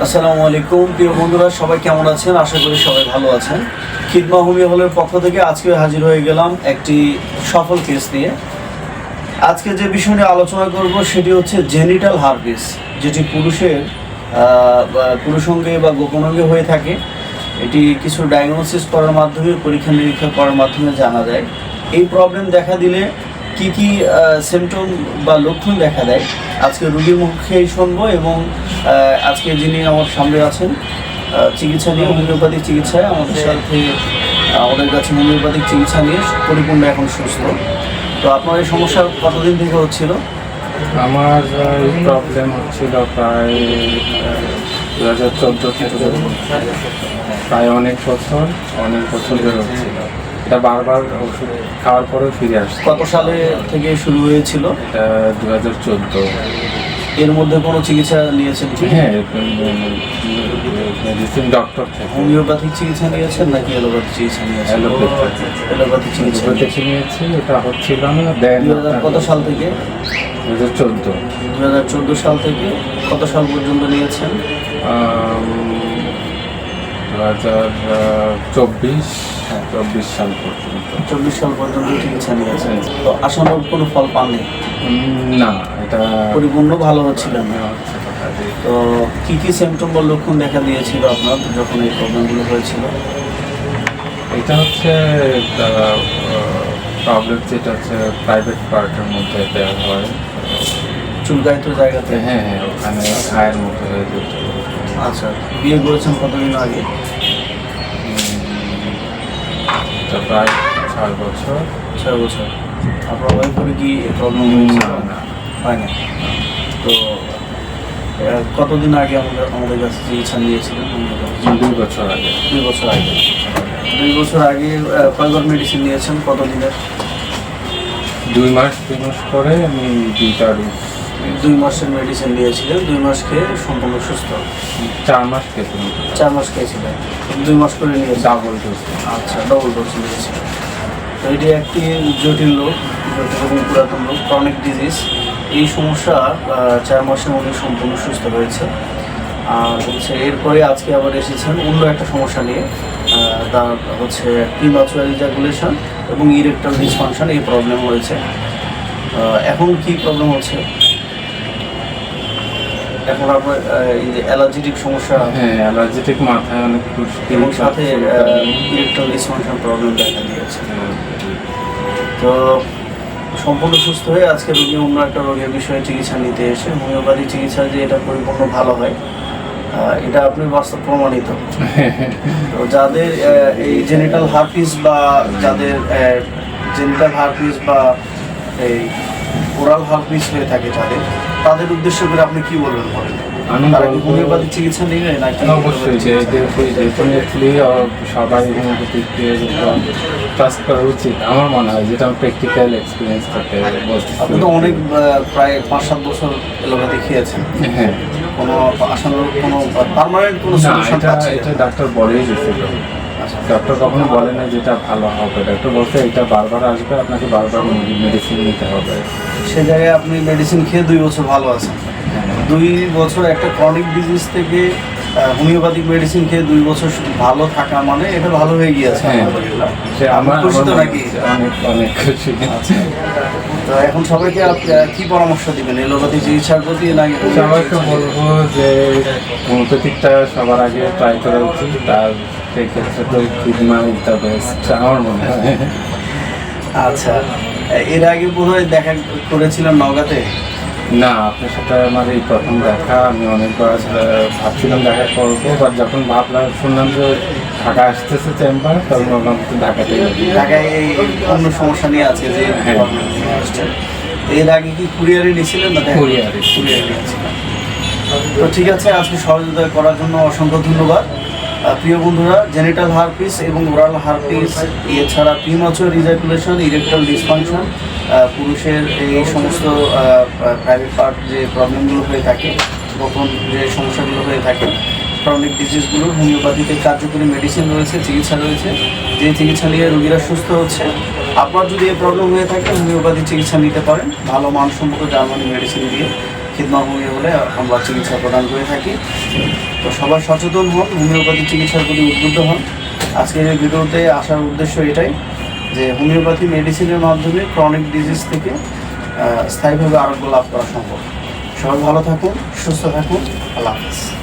আসসালামু আলাইকুম প্রিয় বন্ধুরা, সবাই কেমন আছেন? আশা করি সবাই ভালো আছেন। খিদমা হোমিও হলের পক্ষ থেকে আজকে হাজির হয়ে গেলাম একটি সফল কেস নিয়ে। আজকে যে বিষয় নিয়ে আলোচনা করব সেটি হচ্ছে জেনিটাল হারপিস, যেটি পুরুষাঙ্গে বা গোপনাঙ্গে হয়ে থাকে। এটি কিছু ডায়াগনোসিস করার মাধ্যমে, পরীক্ষা নিরীক্ষা করার মাধ্যমে জানা যায়। এই প্রবলেম দেখা দিলে কি কি সিমটম বা লক্ষণ দেখা দেয় আজকে রোগীর মুখেই শুনবো। এবং আজকে যিনি আমার সামনে আছেন চিকিৎসা নিয়ে, হোমিওপ্যাথিক চিকিৎসায় আমাদের কাছে হোমিওপ্যাথিক চিকিৎসা নিয়ে পরিপূর্ণ এখন সুস্থ। তো আপনার এই সমস্যা কতদিন থেকে হচ্ছিল? আমার এই প্রবলেম হচ্ছিল প্রায় 2014 থেকে, প্রায় অনেক বছর ধরে হচ্ছিল। এটা বারবার ওষুধ খাওয়ার পরেও ফিরে আসছে। কত সালে থেকে শুরু হয়েছিল? এটা 2014। এর মধ্যে কোনো চিকিৎসা নিয়েছেন কি? হ্যাঁ, মেডিসিন ডক্টর থেকে। হোমিওপ্যাথিক চিকিৎসা নিয়েছেন নাকি এলোপ্যাথিক চিকিৎসা নিয়েছেন? এলোপ্যাথিক চিকিৎসা নিয়েছি, ওটা হচ্ছিল না। দেন কত সাল থেকে? 2014 সাল থেকে কত সাল পর্যন্ত নিয়েছেন? 2024 সাল পর্যন্ত। 24 সাল পর্যন্ত চিকিৎসা নিয়েছেন। তো আশানুরূপ কোনো ফল পাননি? না, এটা পরিপূর্ণ ভালো হচ্ছিল না। তো কী কী সিমটম বা লক্ষণ দেখা দিয়েছিল আপনার যখন এই প্রবলেমগুলো হয়েছিল? এটা হচ্ছে প্রবলেম, যেটা হচ্ছে প্রাইভেট পার্টের মধ্যে দেওয়া হয়, চুলকায়িত জায়গাতে? হ্যাঁ, ওখানে খায়ের মধ্যে হয়ে যেত। আচ্ছা, বিয়ে করেছেন কতদিন আগে? প্রায় 6 বছর। 6 বছর। আপনার ওয়াইফের কি প্রবলেম হয়েছিল? না, হয় না। তো কতদিন আগে আমাদের কাছে চিকিৎসা নিয়েছিলেন? 2 বছর আগে। 2 বছর আগে। 2 বছর আগে কয়বার মেডিসিন নিয়েছেন? কতদিনের? 2 মাস করে আমি 2টা 2 মাসের মেডিসিন নিয়েছিলেন। 2 মাস খেয়ে সম্পূর্ণ সুস্থ? 4 মাস খেয়েছিলাম। 4 মাস খেয়েছিলেন, 2 মাস করে নিয়েছেন? Double dose. আচ্ছা, ডবল ডোজ নিয়েছিলেন। তো এটি একটি জটিল রোগ, জটিল এবং পুরাতন রোগ, ক্রনিক ডিজিজ। এই সমস্যা 4 মাসের মধ্যে সম্পূর্ণ সুস্থ হয়েছে। আর হচ্ছে এরপরে আজকে আবার এসেছেন অন্য একটা সমস্যা নিয়ে, তার হচ্ছে প্রিম্যাচুয়ার ইজাকুলেশন এবং ইরেকটাল ডিসফাংশন, এই প্রবলেম হয়েছে। এখন কি প্রবলেম হচ্ছে? এখন আপনার এই যে অ্যালার্জেটিক সমস্যা? হ্যাঁ, অ্যালার্জেটিক, মাথায় অনেক খুশকি এবং সাথে ইরেকটাল ডিসফাংশন প্রবলেম দেখা দিয়েছে। তো সম্পূর্ণ সুস্থ হয়ে আজকে রোগী অন্য একটা রোগের বিষয়ে চিকিৎসা নিতে এসে, হোমিওপ্যাথি চিকিৎসা যে এটা পরিপূর্ণ ভালো হয় এটা আপনি বাস্তব প্রমাণিত। তো যাদের এই জেনিটাল হারপিস বা এই ওরাল হারপিস হয়ে থাকে তাদের উদ্দেশ্য করে আপনি কি বলবেন? তারা কি হোমিওপ্যাথিক চিকিৎসা নেবে নাকি? অবশ্যই ডেফিনেটলি সবাই হোমিওপ্যাথিক ট্রাস্ট করা উচিত আমার মনে হয়, যেটা প্র্যাকটিক্যাল এক্সপিরিয়েন্স থেকে বলছি। আপনি তো অনেক প্রায় 5-7 বছর এলোপ্যাথি খেয়েছেন। হ্যাঁ, কোনো আশানুরূপ কোনো পার্মানেন্ট কোনো সলিউশন পাচ্ছেন? এটা ডাক্তার বলেই গেছিল। ডক্টর কখনো বলে না যেটা ভালো হবে, ডক্টর বলছে এটা বারবার আসবে, আপনাকে বারবার মেডিসিন নিতে হবে। সে জায়গায় আপনি মেডিসিন খেয়ে 2 বছর ভালো আছেন। 2 বছর একটা ক্রনিক ডিজিজ থেকে হোমিওপ্যাথিক মেডিসিন খেয়ে 2 বছর ভালো থাকা মানে এটা ভালো হয়ে গিয়েছে। আমার খুশি তো নাকি? অনেক খুশি। তো এখন সবাইকে কি পরামর্শ দিবেন এলোপ্যাথি চিকিৎসার প্রতি? নাকি সবাইকে বলবো যে হোমিওপ্যাথিকটা সবার আগে ট্রাই করা উচিত, তার সেক্ষেত্রে তো খিদমা ইজ দ্য বেস্ট আমার মনে হয়। আচ্ছা, এর আগে বোধহয় দেখা করেছিলাম নওগাঁতে? না, আপনার সাথে আমার এই প্রথম দেখা। আমি অনেকবার ভাবছিলাম দেখা করবো, বাট যখন শুনলাম যে ঢাকা আসতেছে চেম্বার, তখন ভাবলাম ঢাকায় এই অন্য সমস্যা নিয়ে আছে যে এর আগে কি কুরিয়ারে নিয়েছিলেন না? কুরিয়ারে নিয়েছিলেন। তো ঠিক আছে, আজকে সহযোগিতা করার জন্য অসংখ্য ধন্যবাদ। প্রিয় বন্ধুরা, জেনিটাল হারপিস এবং ওরাল হারপিস এছাড়া প্রিম্যাচুয়ার ইজাকুলেশন, ইরেকটাল ডিসফাংশন, পুরুষের এই সমস্ত প্রাইভেট পার্ট যে প্রবলেমগুলো হয়ে থাকে, গোপন যে সমস্যাগুলো হয়ে থাকে, ক্রনিক ডিজিজগুলোর হোমিওপ্যাথিতে কার্যকরী মেডিসিন রয়েছে, চিকিৎসা রয়েছে, যে চিকিৎসা নিয়ে রোগীরা সুস্থ হচ্ছে। আপনার যদি এই প্রবলেম হয়ে থাকে হোমিওপ্যাথি চিকিৎসা নিতে পারেন, ভালো মানসম্মত জার্মানি মেডিসিন দিয়ে। খিদমা হোমিও হলে আমরা চিকিৎসা প্রদান করে থাকি। তো সবাই সচেতন হন, হোমিওপ্যাথি চিকিৎসার প্রতি উদ্বুদ্ধ হন। আজকের এই ভিডিওতে আসার উদ্দেশ্য এটাই যে হোমিওপ্যাথি মেডিসিনের মাধ্যমে ক্রনিক ডিজিজ থেকে স্থায়ীভাবে আরোগ্য লাভ করা সম্ভব। সবাই ভালো থাকুন, সুস্থ থাকুন, আল্লাহ হাফেজ।